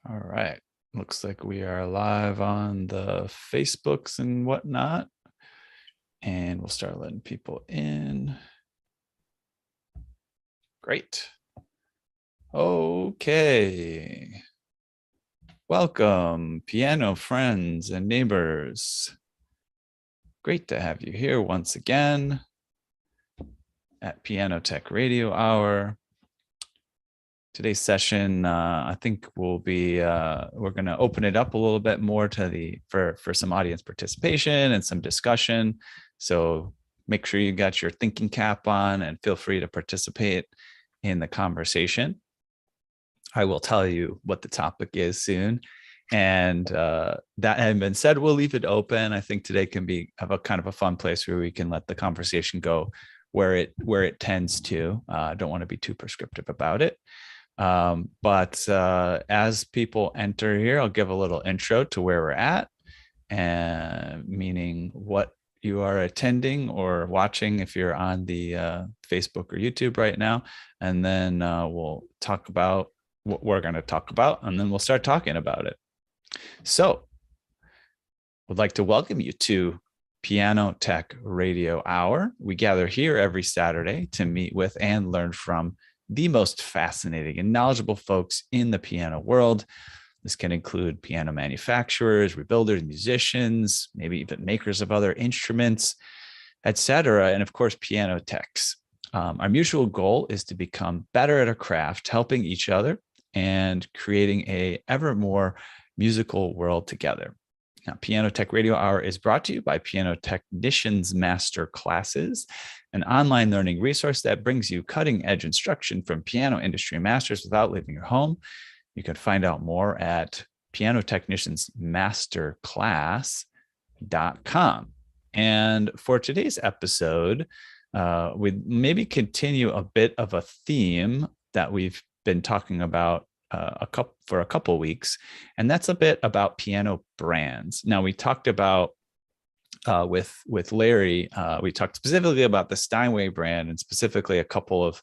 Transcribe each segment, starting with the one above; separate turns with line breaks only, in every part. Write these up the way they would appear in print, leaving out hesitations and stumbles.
All right. Looks like we are live on the Facebooks and whatnot. And we'll start letting people in. Great. Okay. Welcome, piano friends and neighbors. Great to have you here once again at Piano Tech Radio Hour. Today's session, I think we're going to open it up a little bit more to for some audience participation and some discussion. So make sure you got your thinking cap on and feel free to participate in the conversation. I will tell you what the topic is soon. And that having been said, we'll leave it open. I think today can have a kind of a fun place where we can let the conversation go where it tends to. I don't want to be too prescriptive about it. But as people enter here, I'll give a little intro to where we're at, and meaning what you are attending or watching if you're on the Facebook or YouTube right now. And then we'll talk about what we're going to talk about, and then we'll start talking about it. So I'd like to welcome you to Piano Tech Radio Hour. We gather here every Saturday to meet with and learn from the most fascinating and knowledgeable folks in the piano world. This can include piano manufacturers, rebuilders, musicians, maybe even makers of other instruments, etc., and of course, piano techs. Our mutual goal is to become better at a craft, helping each other and creating a ever more musical world together. Now, Piano Tech Radio Hour is brought to you by Piano Technicians Master Classes, an online learning resource that brings you cutting-edge instruction from piano industry masters without leaving your home. You can find out more at pianotechniciansmasterclass.com. And for today's episode, we maybe continue a bit of a theme that we've been talking about for a couple weeks, and that's a bit about piano brands. Now, we talked about with Larry, we talked specifically about the Steinway brand and specifically a couple of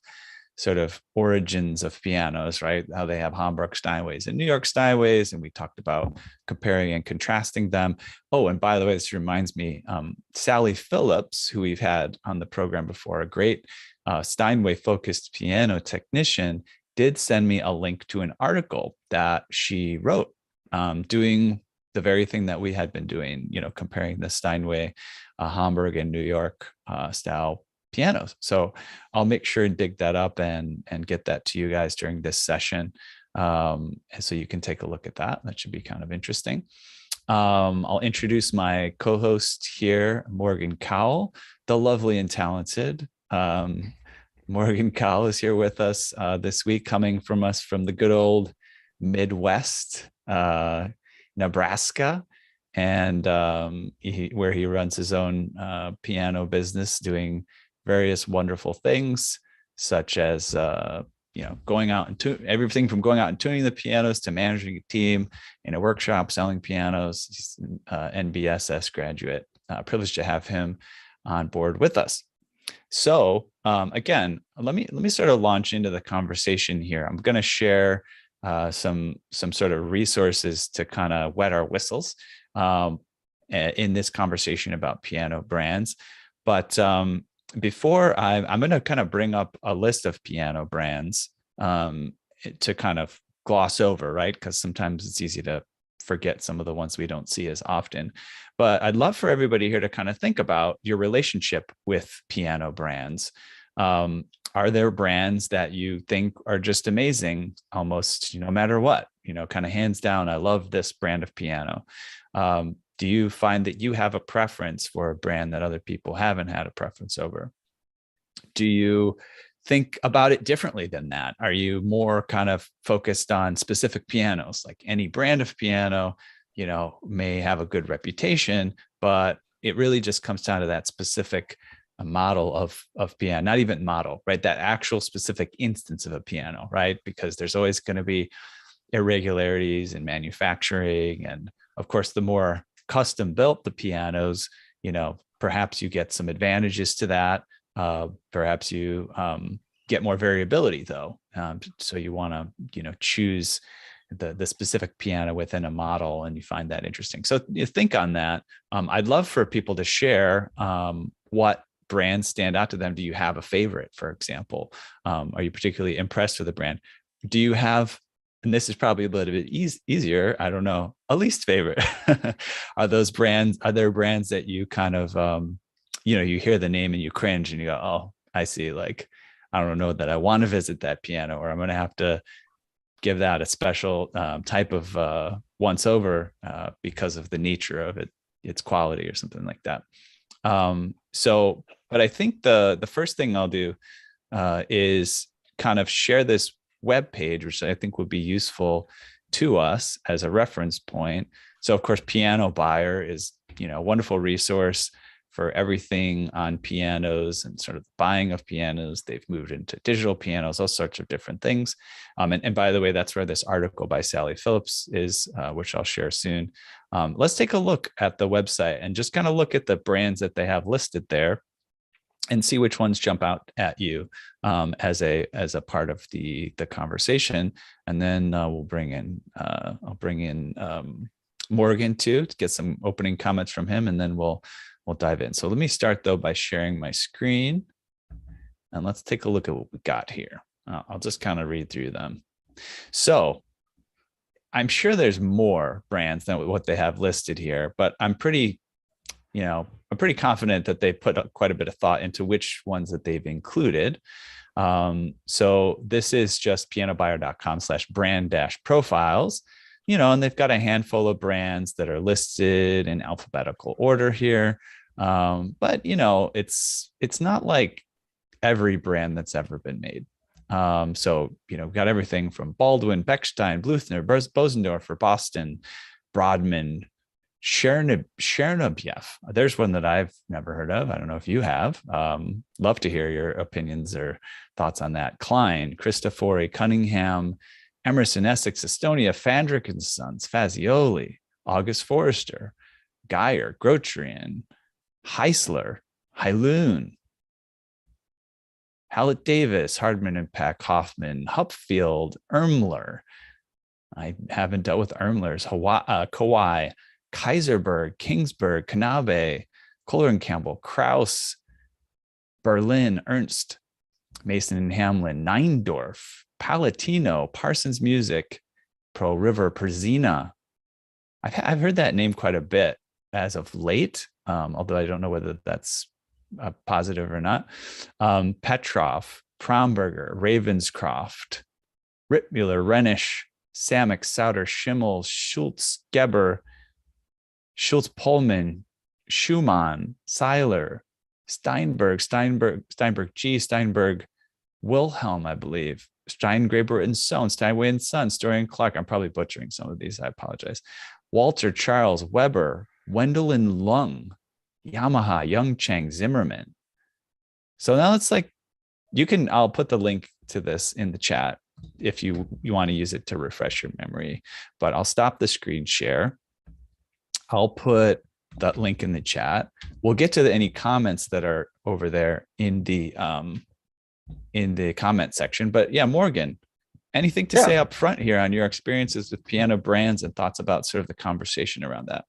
sort of origins of pianos, right? How they have Hamburg Steinways and New York Steinways, and we talked about comparing and contrasting them. Oh, and by the way, this reminds me, Sally Phillips, who we've had on the program before, a great Steinway-focused piano technician, did send me a link to an article that she wrote, doing the very thing that we had been doing, comparing the Steinway, Hamburg and New York style pianos. So I'll make sure and dig that up and get that to you guys during this session. And so you can take a look at that. That should be kind of interesting. I'll introduce my co-host here, Morgan Cowell, the lovely and talented. Morgan Cowell is here with us this week, coming from us from the good old Midwest, Nebraska, and where he runs his own piano business, doing various wonderful things, such as going out and everything from going out and tuning the pianos to managing a team in a workshop, selling pianos. He's an NBSS graduate. Privileged to have him on board with us. So again, let me sort of launch into the conversation here. I'm going to share some sort of resources to kind of wet our whistles in this conversation about piano brands. But before I'm going to kind of bring up a list of piano brands to kind of gloss over, right? Because sometimes it's easy to forget some of the ones we don't see as often. But I'd love for everybody here to kind of think about your relationship with piano brands. Are there brands that you think are just amazing, almost, no matter what, kind of hands down, I love this brand of piano? Do you find that you have a preference for a brand that other people haven't had a preference over? Do you think about it differently than that? Are you more kind of focused on specific pianos? Like any brand of piano, may have a good reputation, but it really just comes down to that specific model of piano, not even model, right? That actual specific instance of a piano, right? Because there's always going to be irregularities in manufacturing. And of course, the more custom built the pianos, perhaps you get some advantages to that. Perhaps you get more variability though. So you want to, choose the specific piano within a model, and you find that interesting. So you think on that. I'd love for people to share what brands stand out to them. Do you have a favorite, for example? Are you particularly impressed with the brand? Do you have, and this is probably a little bit easier, I don't know, a least favorite? Are there brands that you kind of, you hear the name and you cringe and you go, oh, I see, like, I don't know that I want to visit that piano, or I'm going to have to give that a special type of once over because of the nature of its quality or something like that. But I think the first thing I'll do is kind of share this web page, which I think would be useful to us as a reference point. So of course, Piano Buyer is, a wonderful resource for everything on pianos and sort of buying of pianos. They've moved into digital pianos, all sorts of different things. And by the way, that's where this article by Sally Phillips is, which I'll share soon. Let's take a look at the website and just kind of look at the brands that they have listed there and see which ones jump out at you as a part of the conversation. And then I'll bring in Morgan too, to get some opening comments from him, and then we'll dive in. So let me start though by sharing my screen, and let's take a look at what we got here. I'll just kind of read through them. So I'm sure there's more brands than what they have listed here, but I'm pretty confident that they put quite a bit of thought into which ones that they've included. So this is just pianobuyer.com/brand-profiles, and they've got a handful of brands that are listed in alphabetical order here. But it's not like every brand that's ever been made. So we've got everything from Baldwin, Bechstein, Bluthner, Bosendorfer, Boston, Brodmann, Chernobyf. There's one that I've never heard of. I don't know if you have. Love to hear your opinions or thoughts on that. Klein, Cristofori, Cunningham, Emerson, Essex, Estonia, Fandrick and Sons, Fazioli, August Forrester, Geyer, Grotrian, Heisler, Hailoon, Hallett Davis, Hardman and Peck, Hoffman, Hupfield, Ermler. I haven't dealt with Ermlers. Kawai, Kaiserberg, Kingsburg, Kanabe, Kohler and Campbell, Kraus, Berlin, Ernst, Mason and Hamlin, Neindorf, Palatino, Parsons Music, Pearl River, Perzina. I've heard that name quite a bit as of late, although I don't know whether that's positive or not. Petrov, Promberger, Ravenscroft, Rittmuller, Renish, Samick, Sauter, Schimmel, Schultz, Geber, Schultz, Pullman, Schumann, Seiler, Steinberg, G, Steinberg, Wilhelm, I believe, Steingraber and Son, Steinway and Son, Story and Clark. I'm probably butchering some of these. I apologize. Walter, Charles, Weber, Wendell and Lung, Yamaha, Youngchang, Zimmerman. So now it's like, I'll put the link to this in the chat if you want to use it to refresh your memory, but I'll stop the screen share. I'll put that link in the chat. We'll get to any comments that are over there in the comment section. But yeah, Morgan, anything to say up front here on your experiences with piano brands and thoughts about sort of the conversation around that?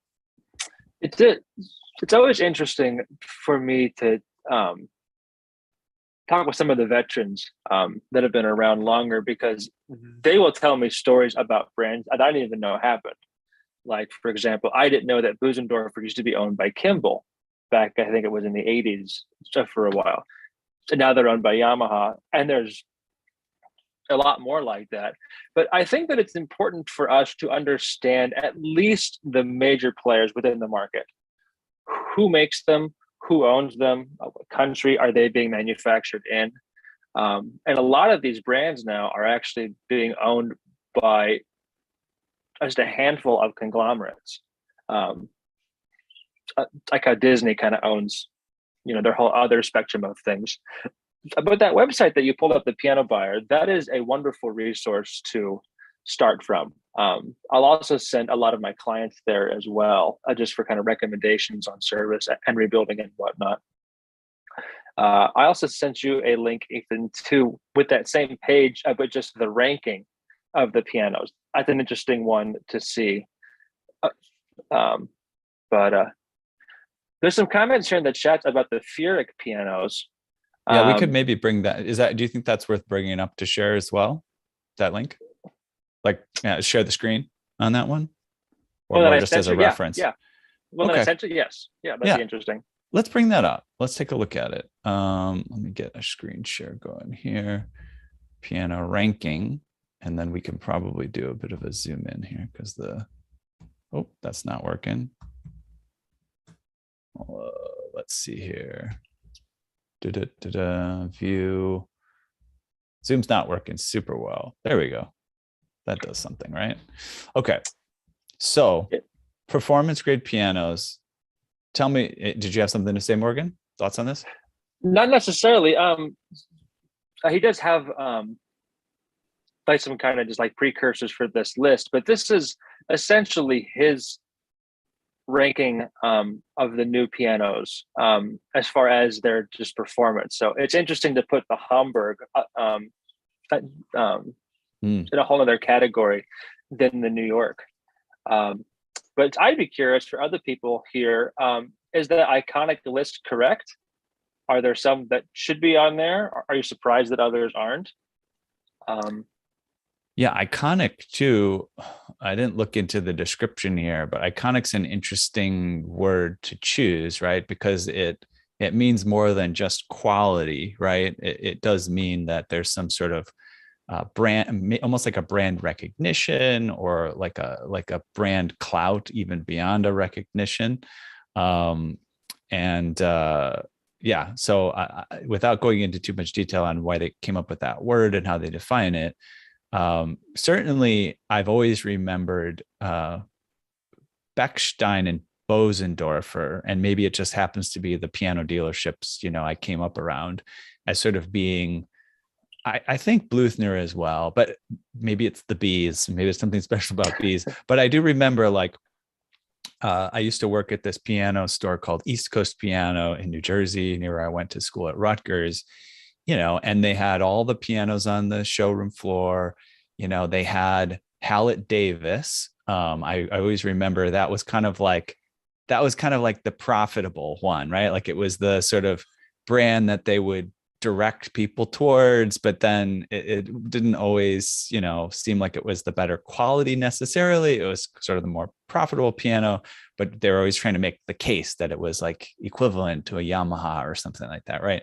It's always interesting for me to talk with some of the veterans that have been around longer, because they will tell me stories about brands that I didn't even know happened. Like, for example, I didn't know that Bösendorfer used to be owned by Kimball back, I think it was in the 80s, for a while. So now they're owned by Yamaha, and there's a lot more like that. But I think that it's important for us to understand at least the major players within the market. Who makes them? Who owns them? What country are they being manufactured in? And a lot of these brands now are actually being owned by just a handful of conglomerates, like how Disney kind of owns, their whole other spectrum of things. But that website that you pulled up, the Piano Buyer, that is a wonderful resource to start from. I'll also send a lot of my clients there as well, just for kind of recommendations on service and rebuilding and whatnot. I also sent you a link, Ethan, with that same page, but just the ranking of the pianos. that's an interesting one to see. Uh, Um, but there's some comments here in the chat about the Furic pianos.
Yeah, we could
Um,
maybe bring that. Do you think that's worth bringing up to share as well? That link? Like, yeah, share the screen on that one? Or
well, that
more
I
just as
sent
a
you. Yeah,
reference?
yeah. Well, then I
Okay.
sent you. Yes. Yeah, that'd
Yeah.
be interesting.
Let's bring that up. Let's take a look at it. Let me get a screen share going here. Piano ranking. And then we can probably do a bit of a zoom in here because oh, that's not working. Let's see here. View. Zoom's not working super well. There we go. That does something, right? Okay. So performance grade pianos. Tell me, did you have something to say, Morgan? Thoughts on this?
Not necessarily. He does have like some kind of just like precursors for this list, but this is essentially his ranking of the new pianos as far as their just performance. So it's interesting to put the Hamburg in a whole other category than the New York. But I'd be curious for other people here, is the iconic list correct? Are there some that should be on there? Are you surprised that others aren't?
Yeah, iconic too. I didn't look into the description here, but iconic's an interesting word to choose, right? Because it means more than just quality, right? It does mean that there's some sort of brand, almost like a brand recognition or like a brand clout, even beyond a recognition. Yeah, so without going into too much detail on why they came up with that word and how they define it, certainly I've always remembered Bechstein and Bosendorfer, and maybe it just happens to be the piano dealerships, I came up around as sort of being, I think Bluthner as well, but maybe it's the bees, maybe there's something special about bees. But I do remember, like, I used to work at this piano store called East Coast Piano in New Jersey, near where I went to school at Rutgers, and they had all the pianos on the showroom floor. They had Hallett Davis. I always remember that was kind of like the profitable one, right? Like it was the sort of brand that they would direct people towards, but then it didn't always, seem like it was the better quality necessarily. It was sort of the more profitable piano, but they were always trying to make the case that it was like equivalent to a Yamaha or something like that, right?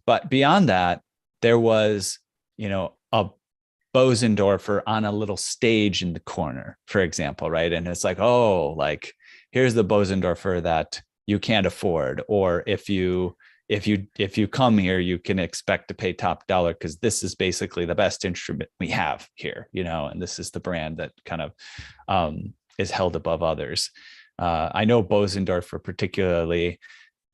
But beyond that, there was, a Bosendorfer on a little stage in the corner, for example, right? And it's like, oh, like here's the Bosendorfer that you can't afford, or if you come here, you can expect to pay top dollar because this is basically the best instrument we have here, and this is the brand that kind of is held above others. I know Bosendorfer particularly.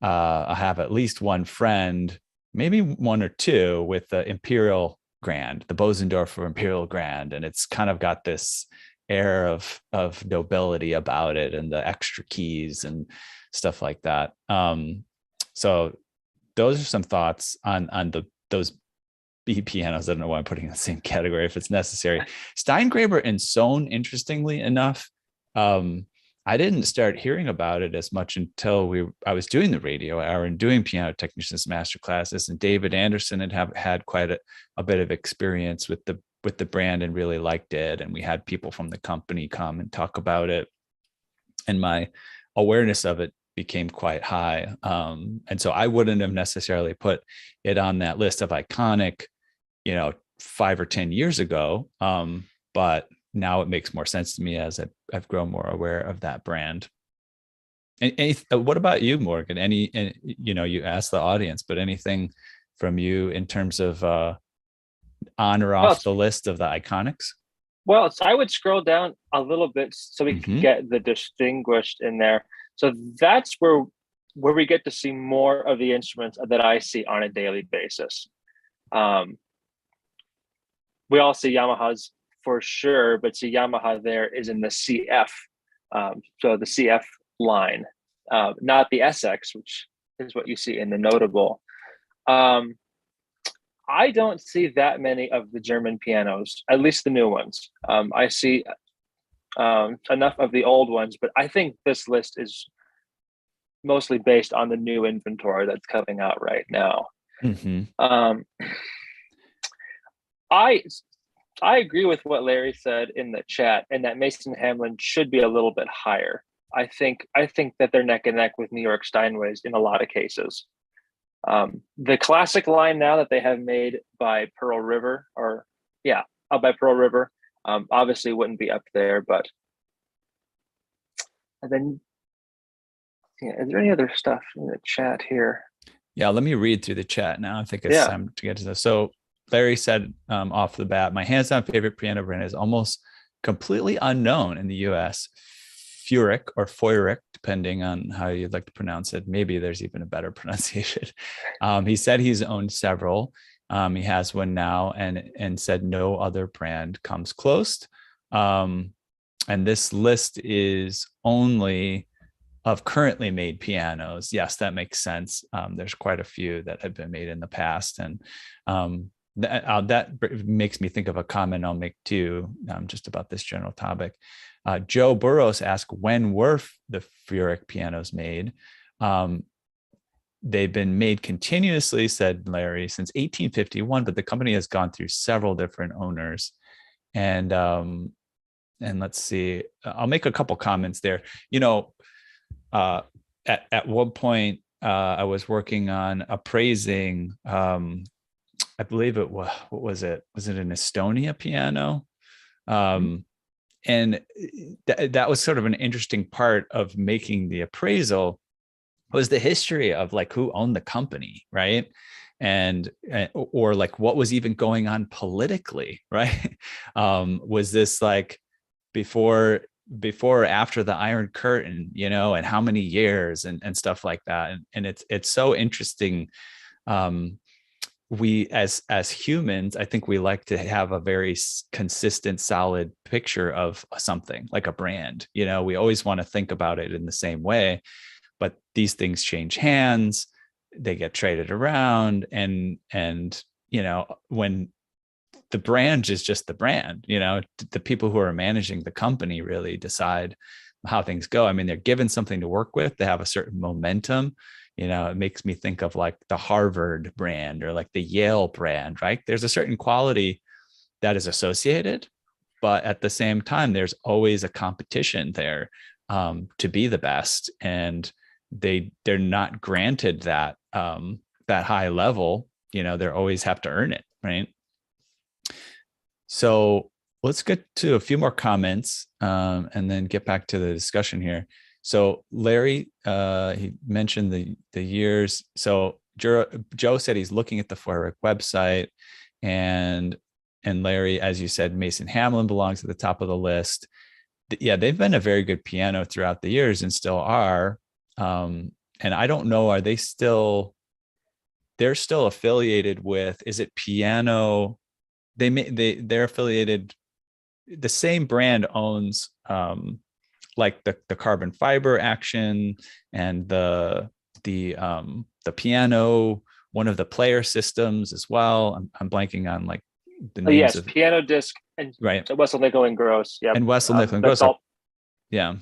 I have at least one friend, maybe one or two, with the Imperial Grand, the Bosendorfer Imperial Grand, and it's kind of got this air of nobility about it, and the extra keys and stuff like that. So those are some thoughts on those B pianos. I don't know why I'm putting in the same category if it's necessary. Steingraber and Sohn, interestingly enough, I didn't start hearing about it as much until I was doing the radio hour and doing piano technicians master classes, and David Anderson had quite a bit of experience with the brand and really liked it. And we had people from the company come and talk about it, and my awareness of it became quite high. And so I wouldn't have necessarily put it on that list of iconic, 5 or 10 years ago. But now it makes more sense to me as I've grown more aware of that brand. And what about you, Morgan? You asked the audience, but anything from you in terms of on or off the list of the iconics?
Well, so I would scroll down a little bit so we can get the distinguished in there. So that's where we get to see more of the instruments that I see on a daily basis. We all see Yamahas for sure, but see Yamaha there is in the CF. So the CF line, not the SX, which is what you see in the notable. I don't see that many of the German pianos, at least the new ones. I see enough of the old ones, but I think this list is mostly based on the new inventory that's coming out right now.
Mm-hmm.
I I agree with what Larry said in the chat, and that Mason Hamlin should be a little bit higher. I think that they're neck and neck with New York Steinways in a lot of cases. The classic line now that they have made by Pearl River, by Pearl River, obviously wouldn't be up there. But and then, is there any other stuff in the chat here?
Yeah, let me read through the chat now. I think it's time to get to this. So Larry said off the bat, my hands-down favorite piano brand is almost completely unknown in the US. Furick or Feurig, depending on how you'd like to pronounce it. Maybe there's even a better pronunciation. He said he's owned several. He has one now and said no other brand comes close. And this list is only of currently made pianos. Yes, that makes sense. There's quite a few that have been made in the past. And that makes me think of a comment I'll make too, just about this general topic. Joe Burrows asked, when were the Furick pianos made? They've been made continuously, said Larry, since 1851, but the company has gone through several different owners. And let's see, I'll make a couple comments there. At one point, I was working on appraising, I believe it was, what was it? Was it an Estonia piano? And that was sort of an interesting part of making the appraisal, was the history of like who owned the company, right? And or like what was even going on politically, right? Was this like before or after the Iron Curtain, and how many years and stuff like that. And it's so interesting. We as humans, I think we like to have a very consistent, solid picture of something like a brand. We always want to think about it in the same way, but these things change hands, they get traded around, and when the brand is just the brand, the people who are managing the company really decide how things go. I mean, they're given something to work with, they have a certain momentum. It makes me think of like the Harvard brand or like the Yale brand, right? There's a certain quality that is associated, but at the same time, there's always a competition there to be the best. And they're not granted that high level, they always have to earn it, right? So let's get to a few more comments and then get back to the discussion here. So Larry, he mentioned the years. So Joe said he's looking at the Feurig website, and Larry, as you said, Mason Hamlin belongs at the top of the list. Yeah, they've been a very good piano throughout the years and still are. And I don't know, are they still? They're still affiliated with? Is it Piano? They're affiliated. The same brand owns. Like the carbon fiber action and the piano, one of the player systems as well. I'm blanking on like the names of
Piano Disc and
right.
Wessel Nickel and Gross. Yeah,
and Wessel Nickel and Gross. Yeah,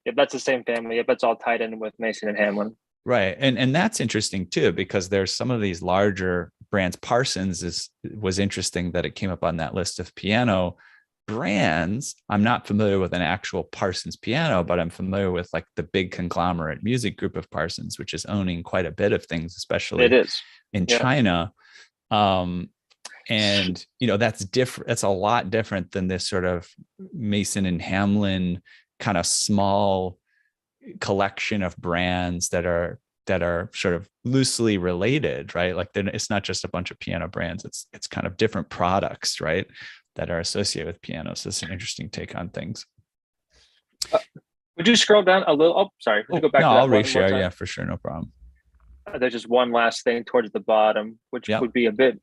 that's the same family. Yep, that's all tied in with Mason and Hamlin.
Right, and that's interesting too, because there's some of these larger brands. Parsons was interesting that it came up on that list of piano brands. I'm not familiar with an actual Parsons piano, but I'm familiar with like the big conglomerate music group of Parsons, which is owning quite a bit of things, especially in China. And that's different. That's a lot different than this sort of Mason and Hamlin kind of small collection of brands that are sort of loosely related, right? Like it's not just a bunch of piano brands. It's kind of different products, right, that are associated with pianos. It's an interesting take on things.
Would you scroll down a little? Oh, sorry. Would you go back to that
I'll reshare. Yeah, for sure. No problem.
There's just one last thing towards the bottom, which would be a bit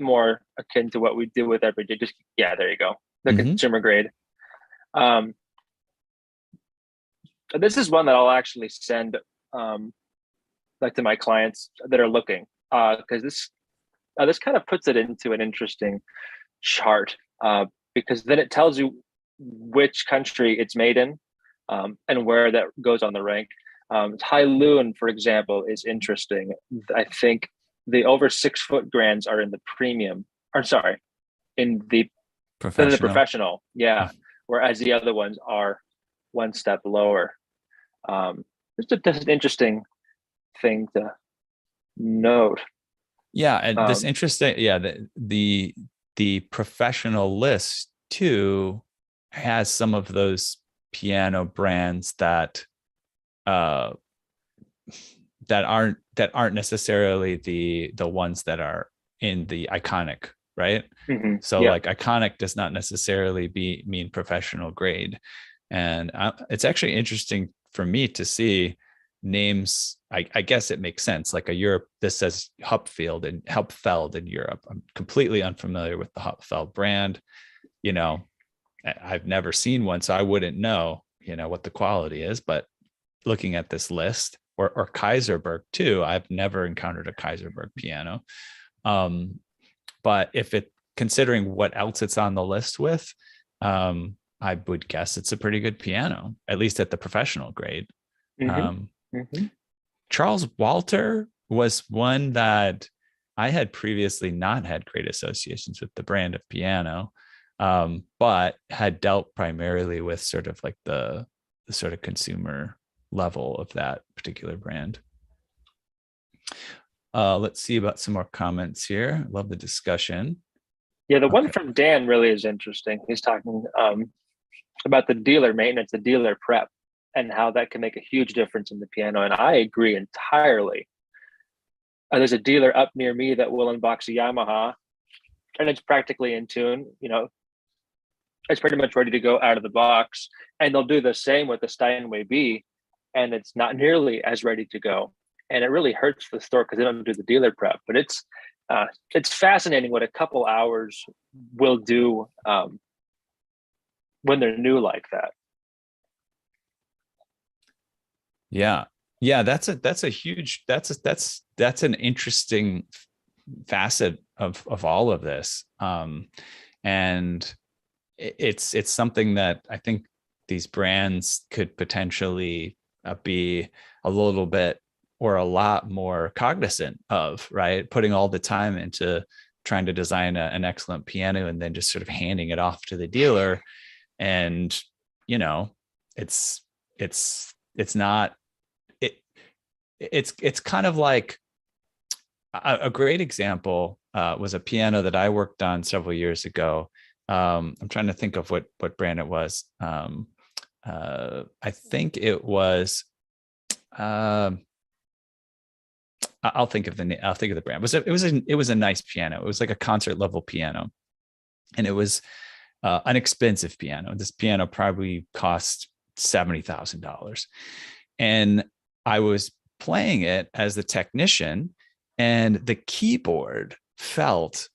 more akin to what we do with every day. There you go. The consumer grade. This is one that I'll actually send like to my clients that are looking, because this kind of puts it into an interesting chart, because then it tells you which country it's made in, and where that goes on the rank. Tai Luen, for example, is interesting. I think the over 6 foot grands are in the premium, or sorry, in the professional. Yeah. Whereas the other ones are one step lower. It's an interesting thing to note.
Yeah, and this interesting. Yeah, the professional list too has some of those piano brands that aren't necessarily the ones that are in the iconic, right?
Mm-hmm.
So like iconic does not necessarily mean professional grade. And it's actually interesting for me to see names. I guess it makes sense. Like this says Hupfeld in Europe. I'm completely unfamiliar with the Hupfeld brand. I've never seen one, so I wouldn't know, what the quality is. But looking at this list, or Kaiserberg too, I've never encountered a Kaiserberg piano. But considering what else it's on the list with, I would guess it's a pretty good piano, at least at the professional grade. Charles Walter was one that I had previously not had great associations with the brand of piano, but had dealt primarily with sort of like the sort of consumer level of that particular brand. Let's see about some more comments here. Love the discussion.
Yeah, the one from Dan really is interesting. He's talking about the dealer maintenance, the dealer prep, and how that can make a huge difference in the piano. And I agree entirely. There's a dealer up near me that will unbox a Yamaha, and it's practically in tune. It's pretty much ready to go out of the box. And they'll do the same with the Steinway B, and it's not nearly as ready to go. And it really hurts the store because they don't do the dealer prep. But it's fascinating what a couple hours will do when they're new like that.
Yeah. That's an interesting facet of all of this. And it's something that I think these brands could potentially be a little bit or a lot more cognizant of, right? Putting all the time into trying to design an excellent piano and then just sort of handing it off to the dealer. And, it's kind of like a great example was a piano that I worked on several years ago. I'm trying to think of what brand it was. I think it was, I'll think of the brand. It was a nice piano. It was like a concert level piano, and it was an expensive piano. This piano probably cost $70,000, and I was playing it as the technician, and the keyboard felt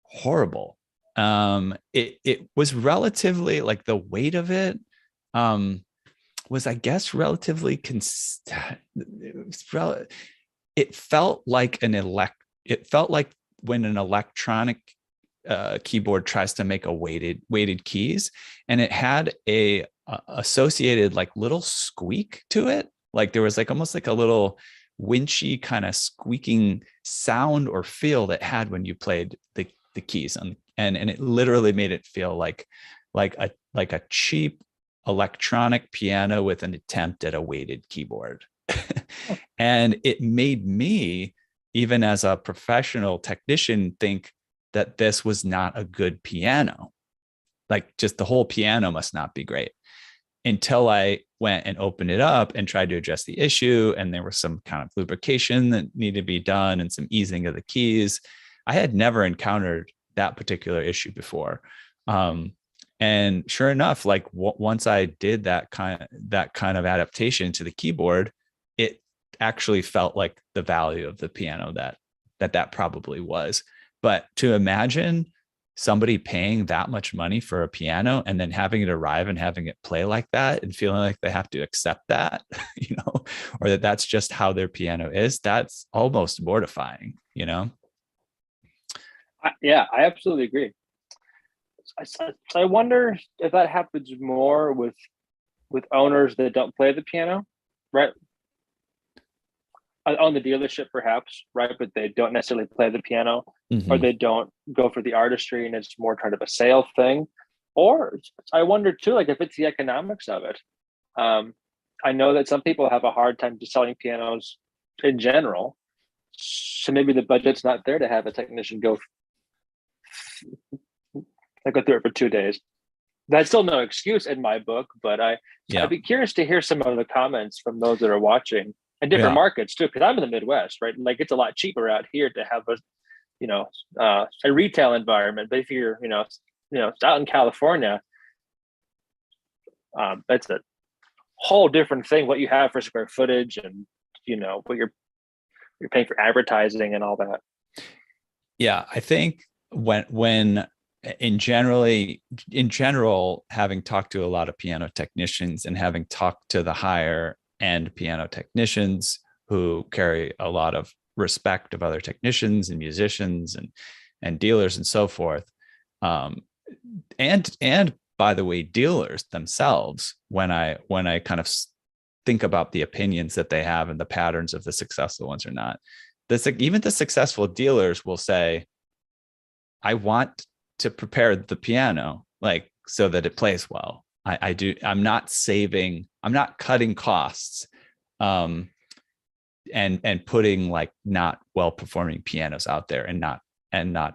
horrible. It was relatively, like, the weight of it was, I guess, relatively it felt like when an electronic keyboard tries to make a weighted keys, and it had a associated like little squeak to it. Like there was like almost like a little winchy kind of squeaking sound or feel that had when you played the keys, and it literally made it feel like a cheap electronic piano with an attempt at a weighted keyboard. And it made me, even as a professional technician, think that this was not a good piano. Like, just the whole piano must not be great, until I went and opened it up and tried to address the issue. And there was some kind of lubrication that needed to be done and some easing of the keys. I had never encountered that particular issue before. And sure enough, like once I did that kind of adaptation to the keyboard, it actually felt like the value of the piano that probably was. But to imagine somebody paying that much money for a piano and then having it arrive and having it play like that and feeling like they have to accept that, or that's just how their piano is, that's almost mortifying,
Yeah, I absolutely agree. I wonder if that happens more with owners that don't play the piano, right? On the dealership, perhaps, right? But they don't necessarily play the piano, or
Mhm.
they don't go for the artistry, and it's more kind of a sale thing. Or I wonder too, like if it's the economics of it. Um, I know that some people have a hard time just selling pianos in general, so maybe the budget's not there to have a technician go through it for 2 days. That's still no excuse in my book, but I'd
Yeah.
be curious to hear some of the comments from those that are watching in different
Yeah.
markets too, because I'm in the Midwest, right? Like it's a lot cheaper out here to have a retail environment. But if you're out in California, that's a whole different thing. What you have for square footage, and what you're paying for advertising and all that.
Yeah. I think when in general, having talked to a lot of piano technicians and having talked to the higher end piano technicians who carry a lot of respect of other technicians and musicians and dealers and so forth, um, and by the way, dealers themselves, when I kind of think about the opinions that they have and the patterns of the successful ones or not, even the successful dealers will say, I want to prepare the piano like so that it plays well. I do. I'm not saving. I'm not cutting costs, um, and putting like not well performing pianos out there and not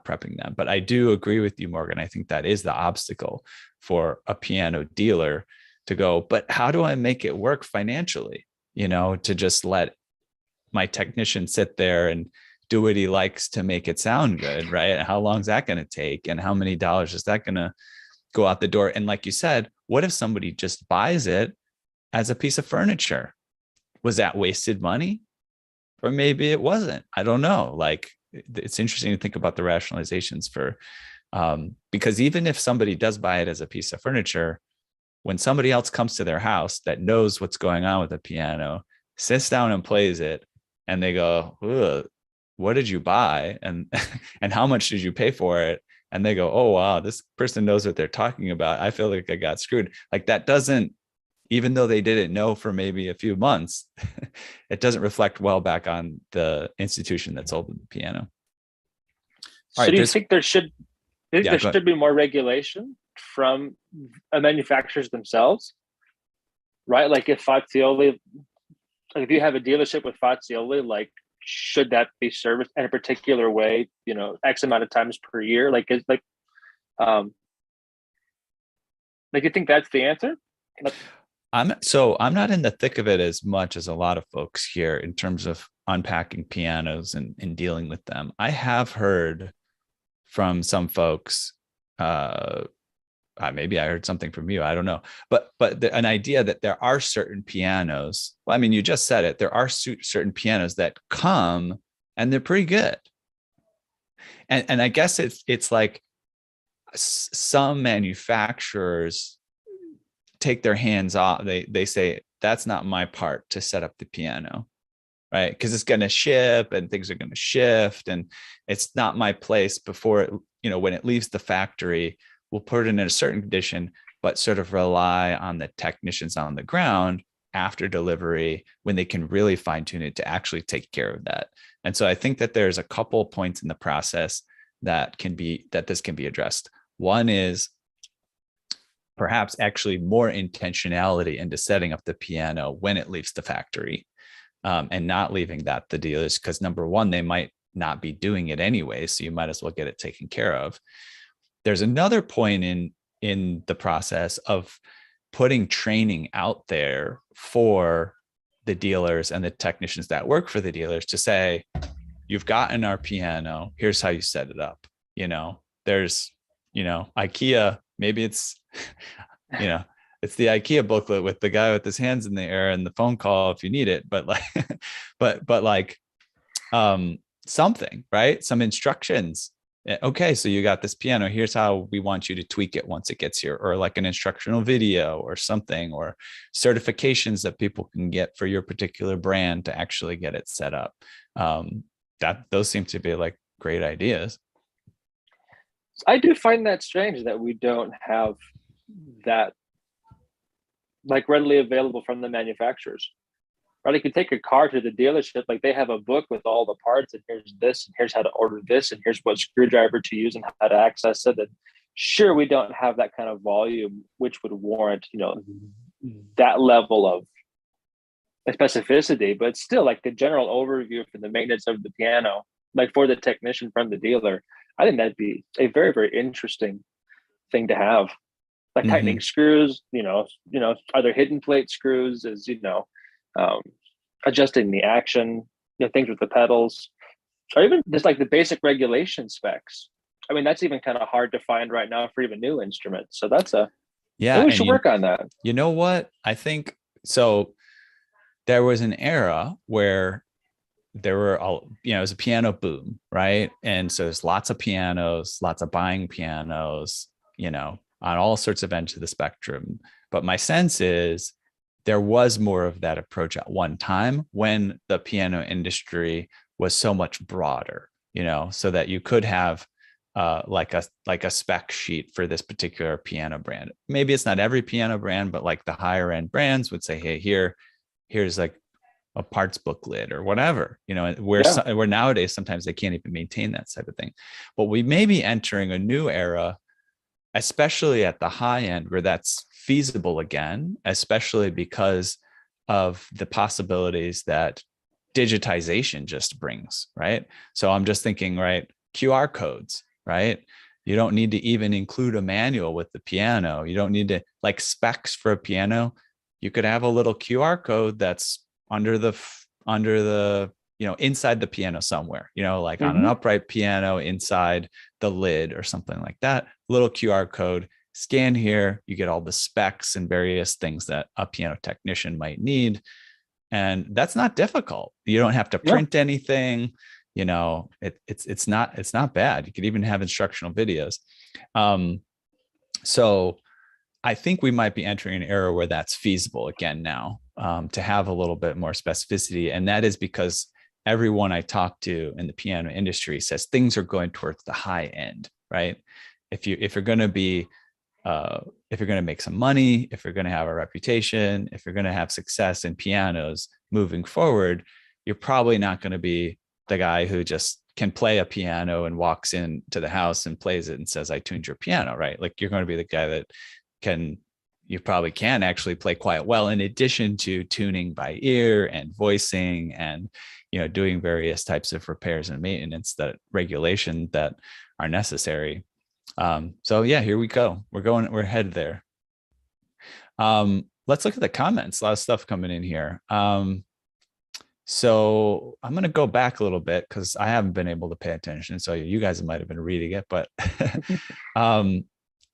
prepping them. But I do agree with you, Morgan. I think that is the obstacle for a piano dealer to go. But how do I make it work financially? To just let my technician sit there and do what he likes to make it sound good, right? How long is that going to take? And how many dollars is that going to go out the door? And like you said, what if somebody just buys it as a piece of furniture? Was that wasted money? Or maybe it wasn't. I don't know. Like, it's interesting to think about the rationalizations for, because even if somebody does buy it as a piece of furniture, when somebody else comes to their house that knows what's going on with the piano, sits down and plays it, and they go, what did you buy? And and how much did you pay for it? And they go, oh wow, this person knows what they're talking about. I feel like I got screwed. Like that doesn't, even though they didn't know for maybe a few months, it doesn't reflect well back on the institution that sold the piano. All
So
right,
do you
there's
think
yeah,
there
go ahead.
should be more regulation from manufacturers themselves, right? Like if Fazioli, like if you have a dealership with Fazioli, like should that be serviced in a particular way, X amount of times per year? Um like you think that's the answer?
I'm not in the thick of it as much as a lot of folks here in terms of unpacking pianos and dealing with them. I have heard from some folks, uh, maybe I heard something from you, I don't know, but an idea that there are certain pianos. Well, I mean, you just said it. There are certain pianos that come and they're pretty good, and I guess it's like some manufacturers take their hands off. They say that's not my part to set up the piano, right? Because it's going to ship and things are going to shift, and it's not my place before it, when it leaves the factory. We'll put it in a certain condition, but sort of rely on the technicians on the ground after delivery when they can really fine tune it to actually take care of that. And so I think that there's a couple points in the process that this can be addressed. One is perhaps actually more intentionality into setting up the piano when it leaves the factory, and not leaving that the dealers, because number one, they might not be doing it anyway, so you might as well get it taken care of. There's another point in the process of putting training out there for the dealers and the technicians that work for the dealers to say, you've gotten our piano, here's how you set it up. There's IKEA, maybe it's you know it's the IKEA booklet with the guy with his hands in the air and the phone call if you need it, but like but like something, right? Some instructions. Okay, so you got this piano, here's how we want you to tweak it once it gets here, or like an instructional video or something, or certifications that people can get for your particular brand to actually get it set up. That those seem to be like great ideas.
I do find that strange that we don't have that like readily available from the manufacturers. Right? Like you take a car to the dealership, like they have a book with all the parts, and here's this, and here's how to order this, and here's what screwdriver to use and how to access it. And sure, we don't have that kind of volume, which would warrant, that level of specificity, but still like the general overview for the maintenance of the piano, like for the technician from the dealer, I think that'd be a very, very interesting thing to have. Like tightening screws, are there hidden plate screws? Um, Adjusting the action, things with the pedals, or even just like the basic regulation specs. I mean, that's even kind of hard to find right now for even new instruments. So
Yeah,
maybe we
and
should work on that.
you know what? I think so. There was an era where there were all, it was a piano boom, right? And so there's lots of pianos, lots of buying pianos, on all sorts of ends of the spectrum. But my sense is there was more of that approach at one time when the piano industry was so much broader, so that you could have like a spec sheet for this particular piano brand. Maybe it's not every piano brand, but like the higher end brands would say, hey, here's like a parts booklet or whatever, where nowadays sometimes they can't even maintain that type of thing. But we may be entering a new era, especially at the high end, where that's feasible again, especially because of the possibilities that digitization just brings, right? So I'm just thinking, right, QR codes, right? You don't need to even include a manual with the piano. You don't need to, like, specs for a piano. You could have a little QR code that's under the inside the piano somewhere, like on an upright piano inside the lid or something like that. Little QR code, scan here, you get all the specs and various things that a piano technician might need. And that's not difficult. You don't have to print anything. It's not bad. You could even have instructional videos. So I think we might be entering an era where that's feasible again now, to have a little bit more specificity. And that is because everyone I talk to in the piano industry says things are going towards the high end, right? If you're going to be, if you're going to make some money, if you're going to have a reputation, if you're going to have success in pianos moving forward, you're probably not going to be the guy who just can play a piano and walks into the house and plays it and says, I tuned your piano, right? Like, you're going to be the guy that you probably can actually play quite well, in addition to tuning by ear and voicing and, doing various types of repairs and maintenance, that regulation that are necessary. So yeah, here we go. We're headed there. Let's look at the comments. A lot of stuff coming in here. So I'm going to go back a little bit because I haven't been able to pay attention. So you guys might have been reading it, but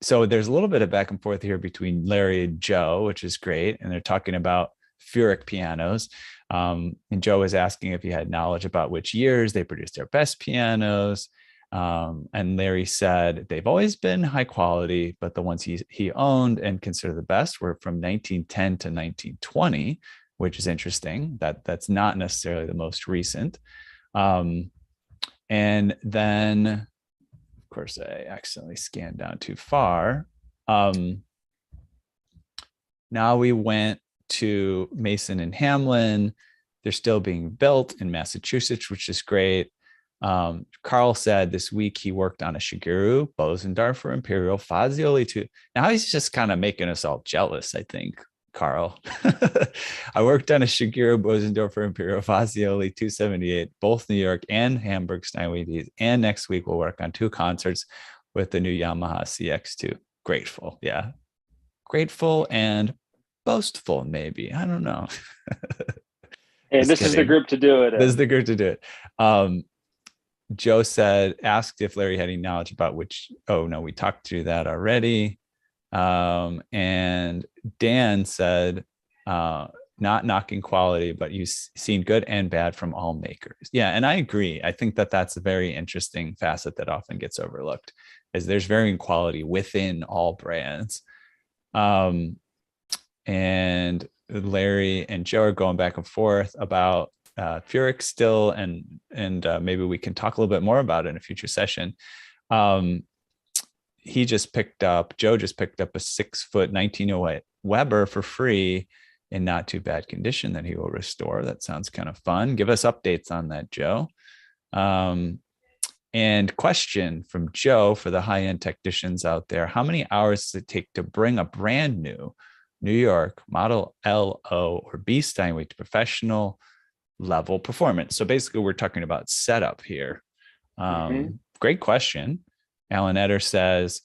so there's a little bit of back and forth here between Larry and Joe, which is great. And they're talking about Furick pianos. And Joe was asking if he had knowledge about which years they produced their best pianos. And Larry said they've always been high quality, but the ones he owned and considered the best were from 1910 to 1920, which is interesting. That's not necessarily the most recent. And then, of course, I accidentally scanned down too far. Now we went to Mason and Hamlin. They're still being built in Massachusetts, which is great. Carl said this week he worked on a Shigeru, Bosendorfer, Imperial, Fazioli too. Now he's just kind of making us all jealous, I think, Carl. I worked on a Shigeru, Bosendorfer, Imperial, Fazioli 278, both New York and Hamburg Steinway. And next week we'll work on 2 concerts with the new Yamaha CX2. Grateful. Yeah. Grateful and boastful, maybe. I don't know.
Hey, this is the group to do it.
This is the group to do it. Joe asked if Larry had any knowledge about which, oh no, we talked through that already. And Dan said, not knocking quality, but you've seen good and bad from all makers. Yeah, and I agree. I think that's a very interesting facet that often gets overlooked, is there's varying quality within all brands. And Larry and Joe are going back and forth about Furick still, and maybe we can talk a little bit more about it in a future session. Joe just picked up a 6-foot 1908 Weber for free in not too bad condition that he will restore. That sounds kind of fun. Give us updates on that, Joe. And question from Joe for the high-end technicians out there: how many hours does it take to bring a brand new New York Model L, O, or B Steinway to professional level performance? So basically, we're talking about setup here. Great question. Alan Etter says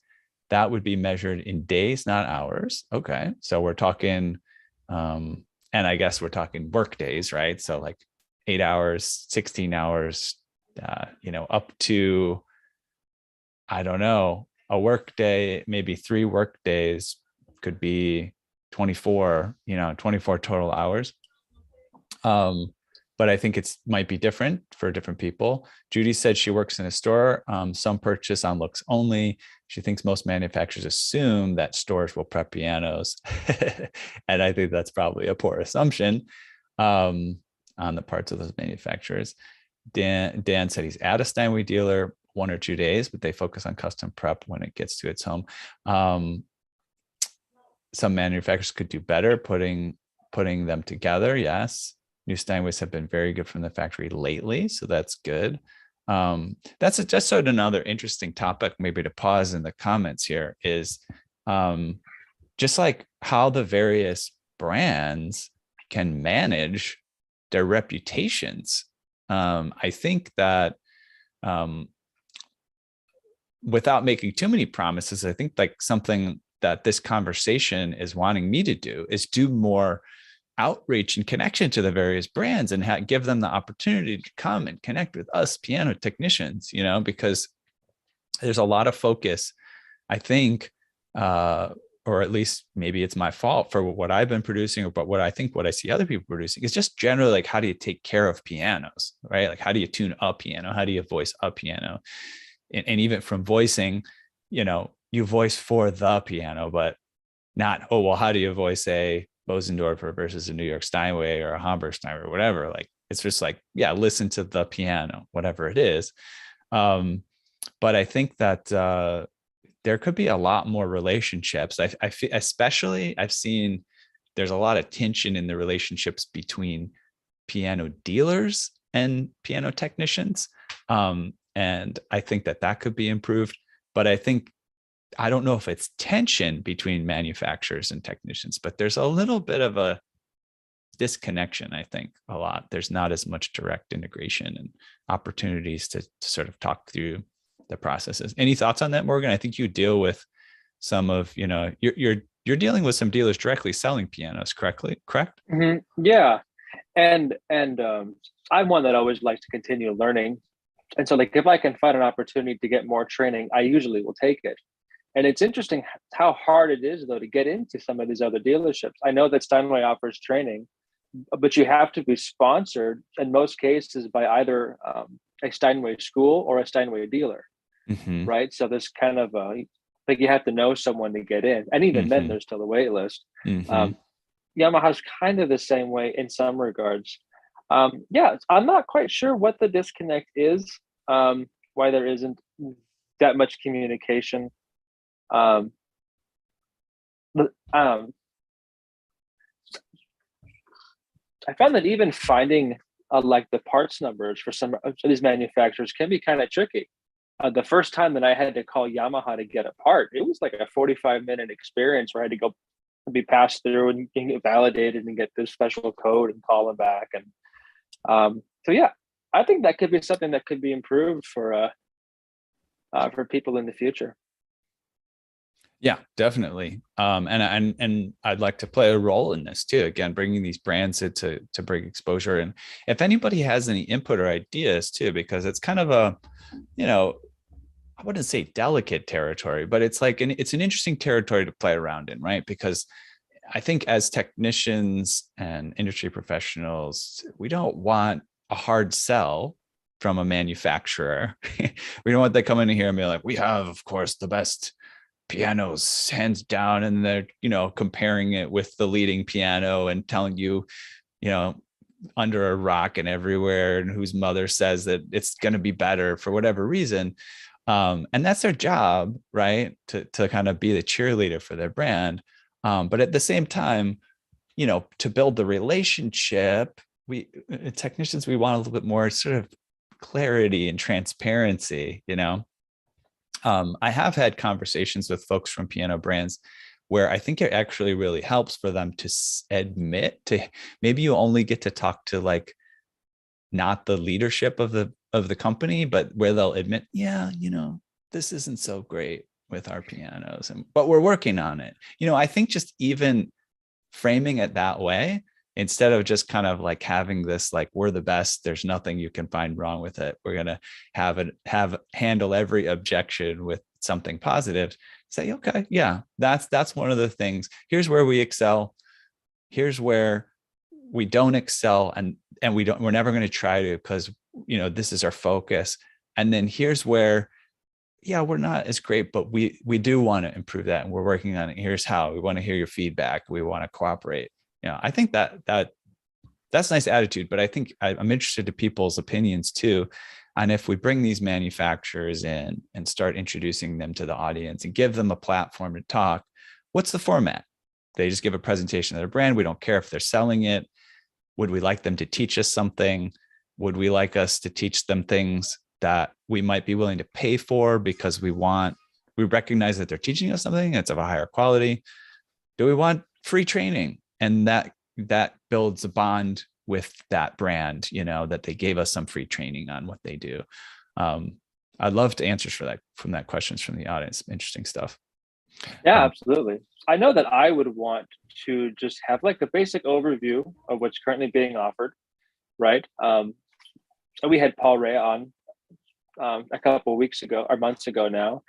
that would be measured in days, not hours. Okay, so we're talking, and I guess we're talking work days, right? So like 8 hours, 16 hours, up to, I don't know, a work day, maybe 3 work days could be 24 total hours. But I think it's might be different for different people. Judy said she works in a store, some purchase on looks only. She thinks most manufacturers assume that stores will prep pianos. And I think that's probably a poor assumption on the parts of those manufacturers. Dan said he's at a Steinway dealer 1 or 2 days, but they focus on custom prep when it gets to its home. Some manufacturers could do better putting them together. Yes. New Steinways have been very good from the factory lately, so that's good. That's just sort of another interesting topic, maybe to pause in the comments here, is just like how the various brands can manage their reputations. I think that without making too many promises, I think like something that this conversation is wanting me to do is do more outreach and connection to the various brands and give them the opportunity to come and connect with us piano technicians, because there's a lot of focus, I think, or at least maybe it's my fault for what I've been producing, but what I see other people producing is just generally like, how do you take care of pianos, right? Like, how do you tune a piano? How do you voice a piano? And even from voicing, you voice for the piano, but not, oh, well, how do you voice a Bosendorfer versus a New York Steinway or a Hamburg Steinway or whatever? Like, it's just like, yeah, listen to the piano, whatever it is. But I think that there could be a lot more relationships. I feel, especially I've seen there's a lot of tension in the relationships between piano dealers and piano technicians. And I think that could be improved, but I don't know if it's tension between manufacturers and technicians, but there's a little bit of a disconnection. I think a lot. There's not as much direct integration and opportunities to sort of talk through the processes. Any thoughts on that, Morgan? I think you deal with some of, you're dealing with some dealers directly selling pianos, correct?
Mm-hmm. Yeah. And I'm one that always likes to continue learning. And so like, if I can find an opportunity to get more training, I usually will take it. And it's interesting how hard it is, though, to get into some of these other dealerships. I know that Steinway offers training, but you have to be sponsored in most cases by either a Steinway school or a Steinway dealer, right? So there's kind of like you have to know someone to get in. And even then, there's still a wait list. Yamaha's kind of the same way in some regards. Yeah, I'm not quite sure what the disconnect is, why there isn't that much communication. I found that even finding like the parts numbers for some of these manufacturers can be kind of tricky. The first time that I had to call Yamaha to get a part, it was like a 45-minute experience where I had to go and be passed through and get validated and get this special code and call them back. And so, yeah, I think that could be something that could be improved for people in the future.
Yeah, definitely. And I'd like to play a role in this too. Again, bringing these brands to bring exposure. And if anybody has any input or ideas too, because it's kind of a, I wouldn't say delicate territory, but it's like it's an interesting territory to play around in, right? Because I think as technicians and industry professionals, we don't want a hard sell from a manufacturer. We don't want them coming in here and be like, we have, of course, the best pianos hands down, and they're comparing it with the leading piano and telling you under a rock and everywhere, and whose mother says that it's going to be better for whatever reason. And that's their job, right? To kind of be the cheerleader for their brand. But at the same time, to build the relationship, we technicians, we want a little bit more sort of clarity and transparency. I have had conversations with folks from Piano Brands where I think it actually really helps for them to admit to, maybe you only get to talk to like not the leadership of the company, but where they'll admit, yeah, this isn't so great with our pianos, but we're working on it. I think just even framing it that way, instead of just kind of like having this like, we're the best, there's nothing you can find wrong with it, we're going to handle every objection with something positive. Say, okay, yeah, that's one of the things. Here's where we excel, here's where we don't excel, and we're never going to try to, because this is our focus. And then here's where, yeah, we're not as great, but we do want to improve that, and we're working on it. Here's how. We want to hear your feedback. We want to cooperate. I think that's a nice attitude, but I think I'm interested in people's opinions too. And if we bring these manufacturers in and start introducing them to the audience and give them a platform to talk, what's the format? They just give a presentation of their brand. We don't care if they're selling it. Would we like them to teach us something? Would we like us to teach them things that we might be willing to pay for because we recognize that they're teaching us something that's of a higher quality? Do we want free training? And that builds a bond with that brand, that they gave us some free training on what they do. I'd love to answers from that questions from the audience. Interesting stuff.
Yeah, absolutely. I know that I would want to just have like a basic overview of what's currently being offered, right? So we had Paul Ray on a couple of weeks ago or months ago now.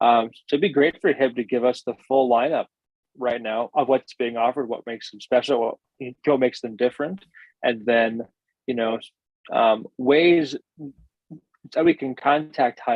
So it'd be great for him to give us the full lineup right now of what's being offered, what makes them special, what makes them different, and then ways that we can contact high